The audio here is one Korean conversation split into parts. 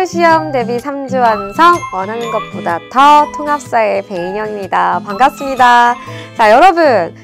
학교 시험 대비 3주 완성, 원하는 것보다 더 통합사회 배인영입니다. 반갑습니다. 자, 여러분,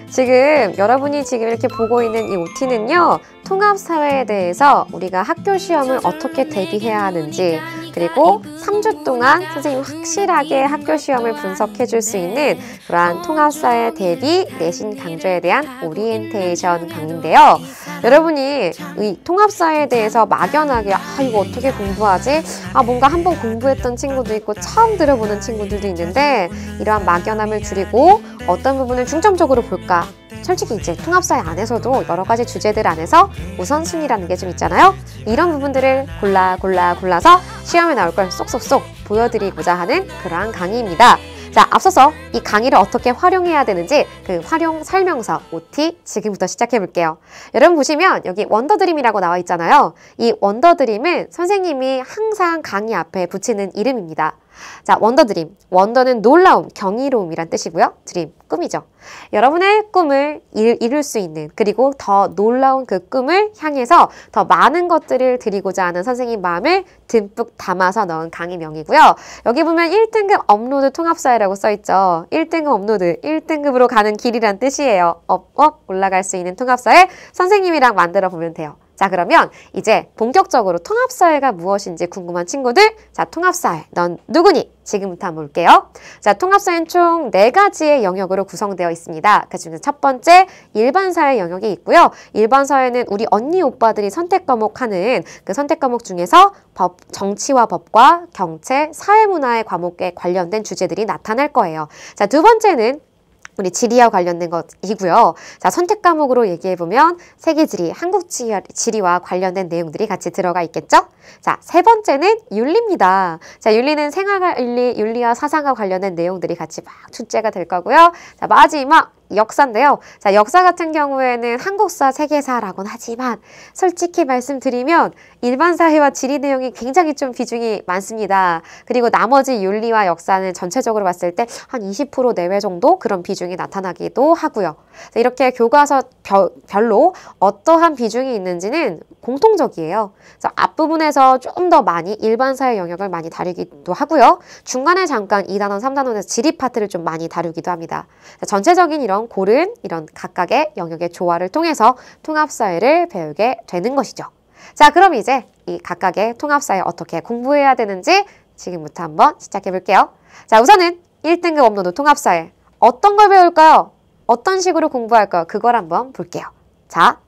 여러분이 지금 이렇게 보고 있는 이 OT는요, 통합사회에 대해서 우리가 학교 시험을 어떻게 대비해야 하는지, 그리고 3주 동안 선생님이 확실하게 학교 시험을 분석해 줄 수 있는 그러한 통합사회 대비 내신 강좌에 대한 오리엔테이션 강의인데요. 여러분이 이 통합사회에 대해서 막연하게 이거 어떻게 공부하지? 뭔가 한번 공부했던 친구도 있고 처음 들어보는 친구들도 있는데, 이러한 막연함을 줄이고 어떤 부분을 중점적으로 볼까? 솔직히 이제 통합사회 안에서도 여러 가지 주제들 안에서 우선순위라는 게 좀 있잖아요. 이런 부분들을 골라서 시험에 나올 걸 쏙쏙쏙 보여드리고자 하는 그러한 강의입니다. 자, 앞서서 이 강의를 어떻게 활용해야 되는지 그 활용 설명서 OT 지금부터 시작해 볼게요. 여러분 보시면 여기 원더드림이라고 나와 있잖아요. 이 원더드림은 선생님이 항상 강의 앞에 붙이는 이름입니다. 자, 원더드림. 원더는 놀라움, 경이로움이란 뜻이고요. 드림, 꿈이죠. 여러분의 꿈을 이룰 수 있는, 그리고 더 놀라운 그 꿈을 향해서 더 많은 것들을 드리고자 하는 선생님 마음을 듬뿍 담아서 넣은 강의명이고요. 여기 보면 1등급 업로드 통합사회라고 써있죠. 1등급 업로드, 1등급으로 가는 길이란 뜻이에요. 업업 올라갈 수 있는 통합사회 선생님이랑 만들어 보면 돼요. 자, 그러면 이제 본격적으로 통합사회가 무엇인지 궁금한 친구들, 자, 통합사회, 넌 누구니? 지금부터 한번 볼게요. 자, 통합사회는 총 4가지의 영역으로 구성되어 있습니다. 그중에서 첫 번째, 일반사회 영역이 있고요. 일반사회는 우리 언니, 오빠들이 선택 과목하는 그 선택 과목 중에서 정치와 법과 경제, 사회문화의 과목에 관련된 주제들이 나타날 거예요. 자, 두 번째는 우리 지리와 관련된 것이고요. 자, 선택 과목으로 얘기해보면 세계지리, 한국지리와 관련된 내용들이 같이 들어가 있겠죠? 자, 세 번째는 윤리입니다. 자, 윤리는 생활윤리, 윤리와 사상과 관련된 내용들이 같이 막 출제가 될 거고요. 자, 마지막 역사인데요. 자, 역사 같은 경우에는 한국사, 세계사라고는 하지만 솔직히 말씀드리면 일반 사회와 지리 내용이 굉장히 좀 비중이 많습니다. 그리고 나머지 윤리와 역사는 전체적으로 봤을 때 한 20% 내외 정도 그런 비중이 나타나기도 하고요. 자, 이렇게 교과서 별로 어떠한 비중이 있는지는 공통적이에요. 그래서 앞부분에서 좀 더 많이 일반 사회 영역을 많이 다루기도 하고요. 중간에 잠깐 2단원, 3단원에서 지리 파트를 좀 많이 다루기도 합니다. 자, 전체적인 이런 고른 이런 각각의 영역의 조화를 통해서 통합사회를 배우게 되는 것이죠. 자, 그럼 이제 이 각각의 통합사회 어떻게 공부해야 되는지 지금부터 한번 시작해 볼게요. 자, 우선은 1등급 업로드 통합사회. 어떤 걸 배울까요? 어떤 식으로 공부할까요? 그걸 한번 볼게요. 자,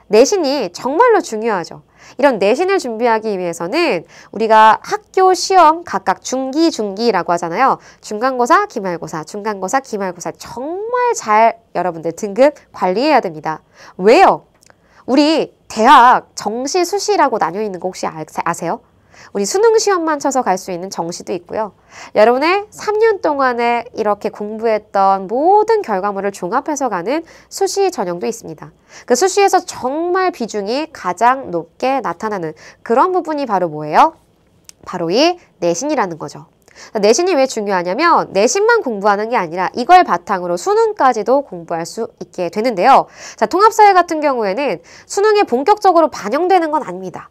내신이 정말로 중요하죠. 이런 내신을 준비하기 위해서는 우리가 학교 시험 각각 중기라고 하잖아요. 중간고사, 기말고사, 중간고사, 기말고사 정말 잘 여러분들 등급 관리해야 됩니다. 왜요? 우리 대학 정시, 수시라고 나뉘어 있는 거 혹시 아세요? 우리 수능 시험만 쳐서 갈 수 있는 정시도 있고요. 여러분의 3년 동안에 이렇게 공부했던 모든 결과물을 종합해서 가는 수시 전형도 있습니다. 그 수시에서 정말 비중이 가장 높게 나타나는 그런 부분이 바로 뭐예요? 바로 이 내신이라는 거죠. 내신이 왜 중요하냐면 내신만 공부하는 게 아니라 이걸 바탕으로 수능까지도 공부할 수 있게 되는데요. 자, 통합사회 같은 경우에는 수능에 본격적으로 반영되는 건 아닙니다.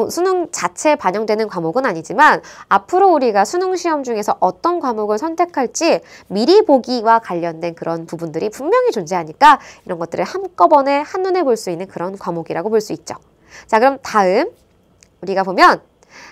수능 자체에 반영되는 과목은 아니지만 앞으로 우리가 수능 시험 중에서 어떤 과목을 선택할지 미리 보기와 관련된 그런 부분들이 분명히 존재하니까 이런 것들을 한꺼번에 한눈에 볼 수 있는 그런 과목이라고 볼 수 있죠. 자, 그럼 다음 우리가 보면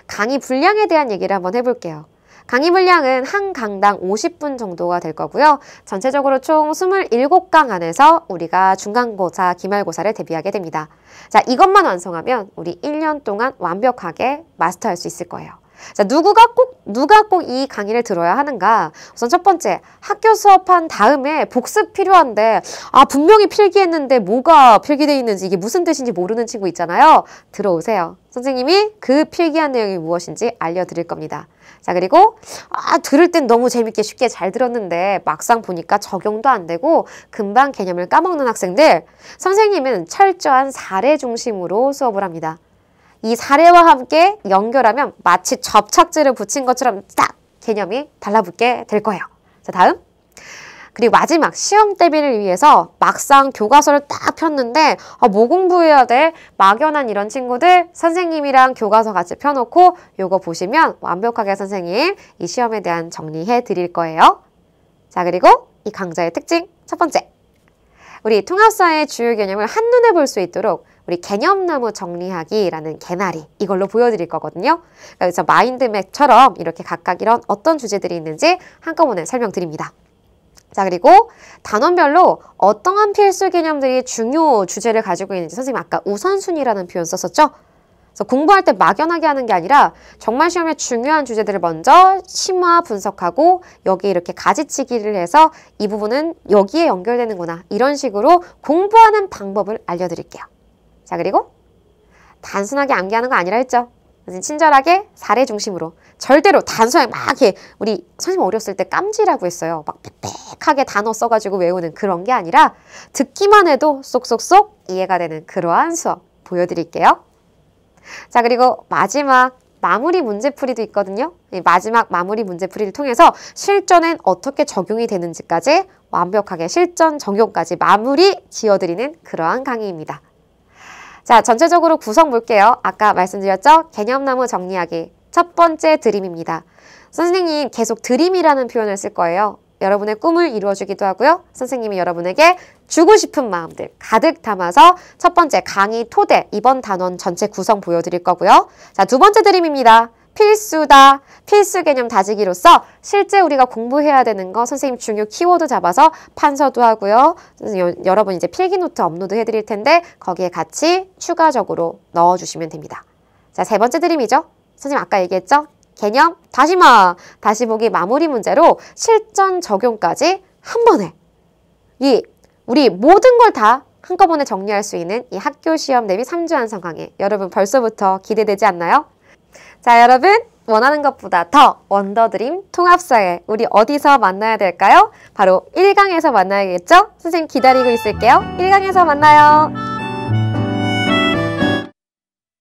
강의 분량에 대한 얘기를 한번 해볼게요. 강의 분량은 한 강당 50분 정도가 될 거고요. 전체적으로 총 27강 안에서 우리가 중간고사, 기말고사를 대비하게 됩니다. 자, 이것만 완성하면 우리 1년 동안 완벽하게 마스터할 수 있을 거예요. 자, 누가 꼭 이 강의를 들어야 하는가? 우선 첫 번째, 학교 수업한 다음에 복습 필요한데 분명히 필기했는데 뭐가 필기되어 있는지 이게 무슨 뜻인지 모르는 친구 있잖아요. 들어오세요. 선생님이 그 필기한 내용이 무엇인지 알려드릴 겁니다. 자, 그리고 들을 땐 너무 재밌게 쉽게 잘 들었는데 막상 보니까 적용도 안 되고 금방 개념을 까먹는 학생들, 선생님은 철저한 사례 중심으로 수업을 합니다. 이 사례와 함께 연결하면 마치 접착제를 붙인 것처럼 딱 개념이 달라붙게 될 거예요. 자, 다음. 그리고 마지막 시험 대비를 위해서 막상 교과서를 딱 폈는데 뭐 공부해야 돼? 막연한 이런 친구들 선생님이랑 교과서 같이 펴놓고 요거 보시면 완벽하게 선생님 이 시험에 대한 정리해 드릴 거예요. 자, 그리고 이 강좌의 특징 첫 번째. 우리 통합사의 주요 개념을 한눈에 볼 수 있도록 우리 개념나무 정리하기라는 개나리 이걸로 보여드릴 거거든요. 그래서 마인드맵처럼 이렇게 각각 이런 어떤 주제들이 있는지 한꺼번에 설명드립니다. 자, 그리고 단원별로 어떠한 필수 개념들이 중요 주제를 가지고 있는지 선생님 아까 우선순위라는 표현 썼었죠? 그래서 공부할 때 막연하게 하는 게 아니라 정말 시험에 중요한 주제들을 먼저 심화 분석하고 여기에 이렇게 가지치기를 해서 이 부분은 여기에 연결되는구나 이런 식으로 공부하는 방법을 알려드릴게요. 자, 그리고 단순하게 암기하는 거 아니라 했죠? 친절하게 사례 중심으로 절대로 단순하게 막 이렇게 우리 선생님 어렸을 때 깜지라고 했어요. 막 빽빽하게 단어 써가지고 외우는 그런 게 아니라 듣기만 해도 쏙쏙쏙 이해가 되는 그러한 수업 보여드릴게요. 자, 그리고 마지막 마무리 문제풀이도 있거든요. 이 마지막 마무리 문제풀이를 통해서 실전엔 어떻게 적용이 되는지까지 완벽하게 실전 적용까지 마무리 지어드리는 그러한 강의입니다. 자, 전체적으로 구성 볼게요. 아까 말씀드렸죠? 개념나무 정리하기. 첫 번째 드림입니다. 선생님 계속 드림이라는 표현을 쓸 거예요. 여러분의 꿈을 이루어주기도 하고요. 선생님이 여러분에게 주고 싶은 마음들 가득 담아서 첫 번째 강의 토대 이번 단원 전체 구성 보여드릴 거고요. 자, 두 번째 드림입니다. 필수다. 필수 개념 다지기로서 실제 우리가 공부해야 되는 거 선생님 중요 키워드 잡아서 판서도 하고요. 여러분 이제 필기노트 업로드 해드릴 텐데 거기에 같이 추가적으로 넣어주시면 됩니다. 자, 세 번째 드림이죠. 선생님 아까 얘기했죠? 개념 다시마. 다시 보기 마무리 문제로 실전 적용까지 한 번에 우리 모든 걸 다 한꺼번에 정리할 수 있는 이 학교 시험 대비 3주 완성 강의 여러분 벌써부터 기대되지 않나요? 자, 여러분 원하는 것보다 더 원더드림 통합사회 우리 어디서 만나야 될까요? 바로 1강에서 만나야겠죠? 선생님 기다리고 있을게요. 1강에서 만나요.